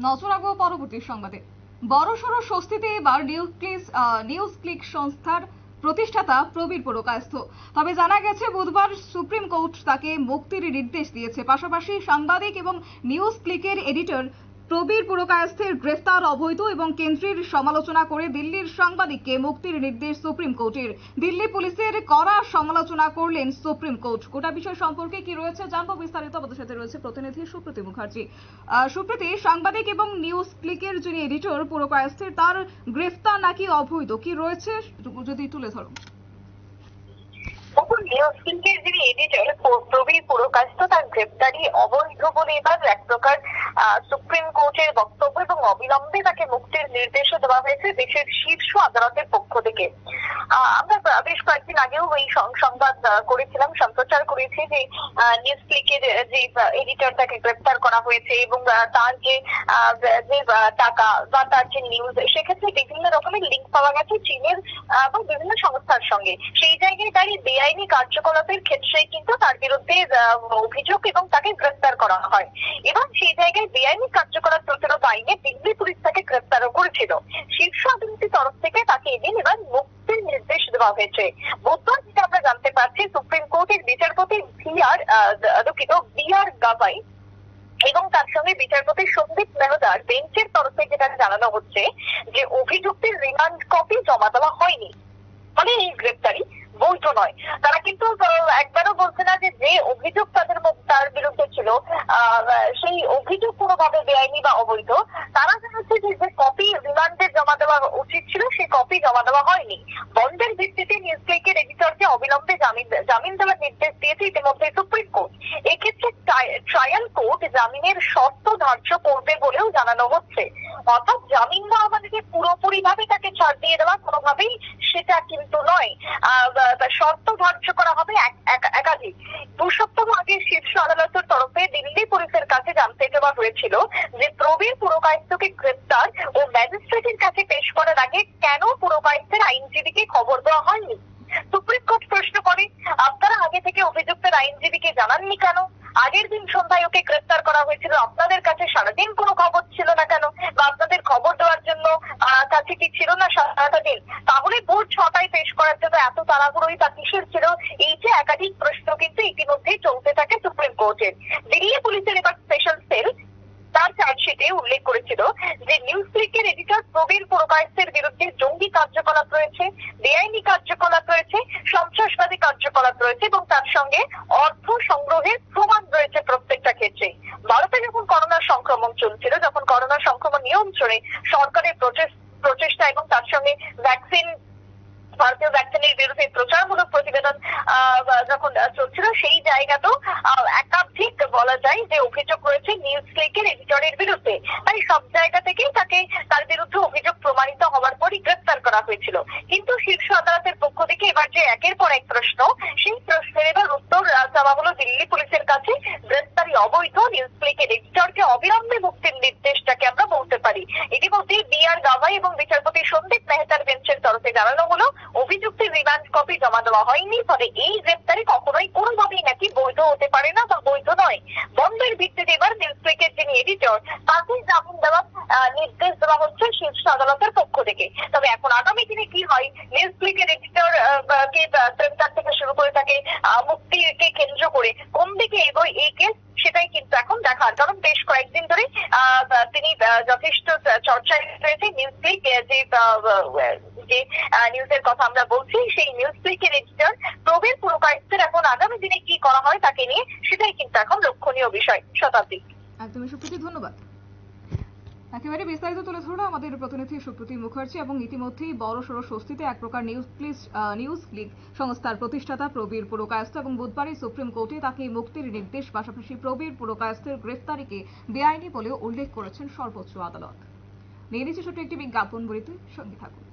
নজর রাখবো পরবর্তী সংবাদে। বড়সড় স্বস্তিতে এবার নিউজ ক্লিক সংস্থার প্রতিষ্ঠাতা প্রবীর পুরকায়স্থ। তবে জানা গেছে বুধবার সুপ্রিম কোর্ট তাকে মুক্তির নির্দেশ দিয়েছে। পাশাপাশি সাংবাদিক এবং নিউজ ক্লিকের এডিটর প্রবীর পুরকায়স্থের গ্রেফতার অবৈধ এবং কেন্দ্রের সমালোচনা করে দিল্লির সাংবাদিককে মুক্তির নির্দেশ সুপ্রিম কোর্টের। দিল্লি পুলিশের কড়া সমালোচনা করলেন সুপ্রিম কোর্ট। গোটা বিষয় সম্পর্কে কি রয়েছে জানবো বিস্তারিত। আমাদের সাথে রয়েছে প্রতিনিধি সুপ্রীতি মুখার্জি। সুপ্রীতি, সাংবাদিক এবং নিউজ ক্লিকের যিনি এডিটর পুরকায়স্থের, তার গ্রেফতার নাকি অবৈধ, কি রয়েছে যদি তুলে ধরো। নিউজ ক্লিকের যিনি এডিটর প্রবীর পুরকায়স্থ, তার গ্রেপ্তারি অবৈধ বলে এবার এক প্রকার সুপ্রিম কোর্টের বক্তব্য এবং অবিলম্বে তাকে মুক্তির নির্দেশও দেওয়া হয়েছে দেশের শীর্ষ আদালতের পক্ষ থেকে। আমরা বেশ কয়েকদিন আগেও এই সংবাদ করেছিলাম, সম্প্রচার করেছি যে নিউজ ক্লিকের যে এডিটর তাকে গ্রেপ্তার করা হয়েছে এবং তার যে টাকা বা তার যে নিউজ, সেক্ষেত্রে বিভিন্ন রকমের লিঙ্ক পাওয়া গেছে চীনের এবং বিভিন্ন সংস্থার সঙ্গে। সেই জায়গায় দাঁড়িয়ে বেআইনি কার্যকলাপের ক্ষেত্রে কিন্তু তার বিরুদ্ধে অভিযোগ এবং তাকে গ্রেফতার করা হয়। এবং সেই জায়গায় বেআইনি কার্যকলাপ প্রতিরোধ আইনে দিল্লি পুলিশ তাকে গ্রেফতারও করেছিল। শীর্ষ আদালতের তরফ থেকে তাকে এদিন এবার মুক্তির নির্দেশ দেওয়া হয়েছে। বুধবার যেটা আমরা জানতে পারছি, সুপ্রিম কোর্টের বিচারপতি বি আর গাভাই এবং তার সঙ্গে বিচারপতি সন্দীপ মেহতার বেঞ্চের তরফ থেকে যেটা জানানো হচ্ছে যে অভিযুক্তের রিমান্ড কপি জমা দেওয়া হয়নি, ফলে এই গ্রেপ্তারি বৈধ নয়। তারা কিন্তু একবারও বলছে না যে অভিযোগ তার বিরুদ্ধে ছিল সেই অভিযোগ কোনোভাবে বেআইনি বা অবৈধ। তারা জানাচ্ছে যে কপি রিমান্ডে জমা দেওয়া উচিত ছিল, সেই কপি জমা দেওয়া হয়নি। বন্ডের ভিত্তিতে নিউজ ক্লিকের এডিটরকে অবিলম্বে জামিন দেওয়ার নির্দেশ দিয়েছে ইতিমধ্যে সুপ্রিম কোর্ট। এক্ষেত্রে ট্রায়াল কোর্ট জামিনের শর্ত ধার্য করবে বলেও জানানো হচ্ছে। অর্থাৎ জামিন দেওয়া মানে যে পুরোপুরি ভাবে তাকে ছাড় দিয়ে দেওয়া, কোনোভাবেই সেটা কিন্তু নয়। শর্ত ধার্য করা হবে একাধিক। 2 সপ্তাহ আগে শীর্ষ আদালতের তরফে দিল্লি পুলিশের কাছে জানতে চাওয়া হয়েছিল যে প্রবীর পুরকায়স্থকে গ্রেপ্তার ও ম্যাজিস্ট্রেটের কাছে পেশ করার আগে কেন পুরকায়স্থের আইনজীবীকে খবর দেওয়া হয়নি। সুপ্রিম কোর্ট প্রশ্ন করে, আপনারা আগে থেকে অভিযুক্তের আইনজীবীকে জানাননি কেন? আগের দিন সন্ধ্যায় ওকে গ্রেপ্তার করা হয়েছিল, আপনাদের কাছে সারাদিন কোনো খবর ছিল না কেন? বা আপনাদের খবর দেওয়ার জন্য কাছে কি ছিল না সারাটা দিন? তাহলে ভোর 6টায় পেশ করার জন্য এত তাড়াহুড়োই বা কিসের ছিল? এই যে একাধিক প্রশ্ন কিন্তু ইতিমধ্যেই চলতে থাকে সুপ্রিম কোর্টের। দিল্লি পুলিশের এবার স্পেশাল সেল তার চার্জশিটে উল্লেখ করেছিল যে নিউজ ক্লিকের এডিটর প্রবীর পুরকায়স্থের বিরুদ্ধে জঙ্গি কার্যকলাপ রয়েছে, বেআইনি কার্যকলাপ রয়েছে, সন্ত্রাসবাদী কার্যকলাপ রয়েছে এবং তার সঙ্গে অর্থ সংগ্রহের প্রমাণ রয়েছে প্রত্যেকটা ক্ষেত্রে। ভারতে যখন করোনা সংক্রমণ চলছিল, যখন করোনা সংক্রমণ নিয়ন্ত্রণে সরকারের প্রচেষ্টা এবং তার সঙ্গে ভারতীয় ভ্যাকসিনের বিরুদ্ধে প্রচারমূলক প্রতিবেদন যখন চলছিল, সেই জায়গাতেও একাধিক বলা যায় যে অভিযোগ রয়েছে নিউজ ক্লিকের এডিটরের বিরুদ্ধে। তাই সব জায়গা থেকেই তার বিরুদ্ধে অভিযোগ প্রমাণিত হওয়ার পরই গ্রেফতার করা হয়েছিল। কিন্তু শীর্ষ আদালতের পক্ষ থেকে এবার যে একের পর এক প্রশ্ন, সেই প্রশ্নের এবার উত্তর চাওয়া হলো দিল্লি পুলিশের কাছে। গ্রেফতারি অবৈধ, নিউজ ক্লিকের এডিটরকে অবিলম্বে মুক্তির নির্দেশটাকে আমরা বলতে পারি। ইতিমধ্যে বি আর গাভাই এবং বিচারপতি সন্দীপ মেহতার বেঞ্চের তরফে জানানো হলো অভিযুক্তের রিমান্ড কপি জমা দেওয়া হয়নি, ফলে এই গ্রেপ্তারি কখনোই কোনোভাবেই নাকি বৈধ হতে পারে না বা বৈধ নয়। বন্ধের ভিত্তিতে এবার নিউজ ক্লিকের যিনি এডিটর, তাকে জামিন দেওয়ার নির্দেশ দেওয়া হচ্ছে শীর্ষ আদালতের পক্ষ থেকে। তবে এখন আগামী দিনে কি হয়, নিউজ ক্লিকের এডিটর কে গ্রেপ্তার থেকে শুরু করে তাকে মুক্তিকে কেন্দ্র করে কোন দিকে এগোয় এই কেস, সেটাই কিন্তু এখন দেখার। কারণ বেশ কয়েকদিন ধরে তিনি যথেষ্ট চর্চায় রয়েছে। নিউজ ক্লিক যে নিউজের কথা আমরা বলছি, সেই নিউজ ক্লিকের এডিটর প্রবীর পুরকায়স্থের এখন আগামী দিনে কি করা হয় তাকে নিয়ে, সেটাই কিন্তু এখন লক্ষণীয় বিষয়। শতাব্দী, একদমই সুপ্রীতি, ধন্যবাদ। একেবারে বিস্তারিত তুলে ধরলো আমাদের প্রতিনিধি সুপ্রীতি মুখার্জি। এবং ইতিমধ্যেই বড়সড় স্বস্তিতে এক প্রকার নিউজ ক্লিক সংস্থার প্রতিষ্ঠাতা প্রবীর পুরকায়স্থ, এবং বুধবারই সুপ্রিম কোর্টে তাকে মুক্তির নির্দেশ। পাশাপাশি প্রবীর পুরকায়স্থের গ্রেফতারিকে বেআইনি বলেও উল্লেখ করেছেন সর্বোচ্চ আদালত। নিয়ে নিচ্ছে ছোট্ট একটি বিজ্ঞাপন, বলিতে সঙ্গে থাকুন।